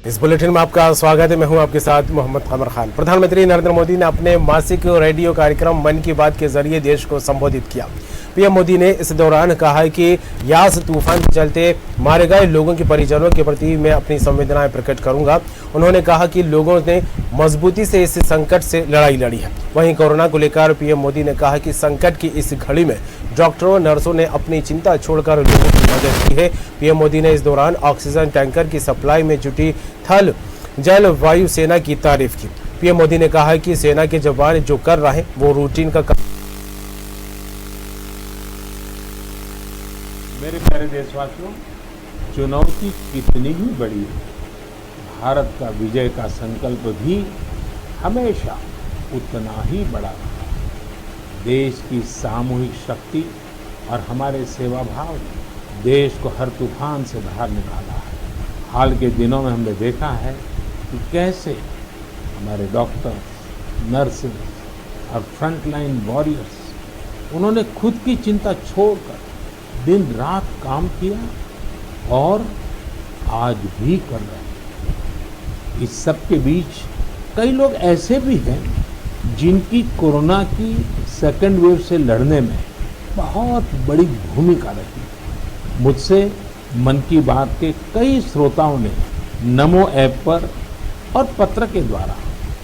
इस बुलेटिन में आपका स्वागत है। मैं हूं आपके साथ मोहम्मद कमर खान। प्रधानमंत्री नरेंद्र मोदी ने अपने मासिक रेडियो कार्यक्रम मन की बात के जरिए देश को संबोधित किया। पीएम मोदी ने इस दौरान कहा कि यास तूफान के चलते मारे गए लोगों के परिजनों के प्रति मैं अपनी संवेदनाएं प्रकट करूंगा। उन्होंने कहा कि लोगों ने मजबूती से इस संकट से लड़ाई लड़ी है। वहीं कोरोना को लेकर पीएम मोदी ने कहा कि संकट की इस घड़ी में डॉक्टरों नर्सों ने अपनी चिंता छोड़कर लोगों की मदद की है। पीएम मोदी ने इस दौरान ऑक्सीजन टैंकर की सप्लाई में जुटी थल जल वायु सेना की तारीफ की। पीएम मोदी ने कहा कि सेना के जवान जो कर रहे हैं वो रूटीन का मेरे प्यारे देशवासियों, चुनौती कितनी ही बड़ी है, भारत का विजय का संकल्प भी हमेशा उतना ही बड़ा रहा। देश की सामूहिक शक्ति और हमारे सेवा भाव ने देश को हर तूफान से बाहर निकाला है। हाल के दिनों में हमने देखा है कि कैसे हमारे डॉक्टर्स, नर्सेस और फ्रंटलाइन वॉरियर्स उन्होंने खुद की चिंता छोड़कर दिन रात काम किया और आज भी कर रहे हैं। इस सब के बीच कई लोग ऐसे भी हैं जिनकी कोरोना की सेकेंड वेव से लड़ने में बहुत बड़ी भूमिका रही। मुझसे मन की बात के कई श्रोताओं ने नमो ऐप पर और पत्र के द्वारा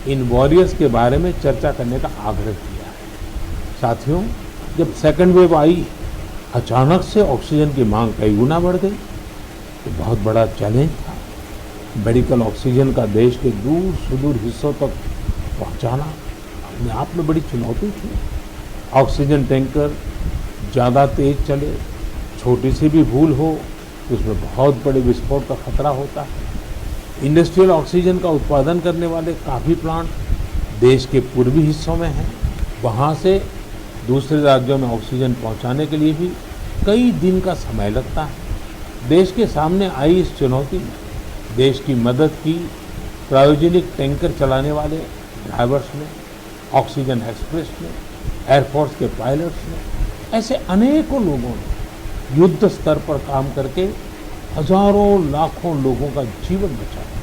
इन वॉरियर्स के बारे में चर्चा करने का आग्रह किया है। साथियों, जब सेकेंड वेव आई, अचानक से ऑक्सीजन की मांग कई गुना बढ़ गई। तो बहुत बड़ा चैलेंज था। मेडिकल ऑक्सीजन का देश के दूर सुदूर हिस्सों तक पहुंचाना अपने आप में बड़ी चुनौती थी। ऑक्सीजन टैंकर ज़्यादा तेज चले, छोटी सी भी भूल हो तो उसमें बहुत बड़े विस्फोट का खतरा होता है। इंडस्ट्रियल ऑक्सीजन का उत्पादन करने वाले काफ़ी प्लांट देश के पूर्वी हिस्सों में हैं। वहाँ से दूसरे राज्यों में ऑक्सीजन पहुँचाने के लिए भी कई दिन का समय लगता है। देश के सामने आई इस चुनौती में देश की मदद की क्रायोजेनिक टैंकर चलाने वाले ड्राइवर्स ने, ऑक्सीजन एक्सप्रेस ने, एयरफोर्स के पायलट्स ने, ऐसे अनेकों लोगों ने युद्ध स्तर पर काम करके हजारों लाखों लोगों का जीवन बचाया।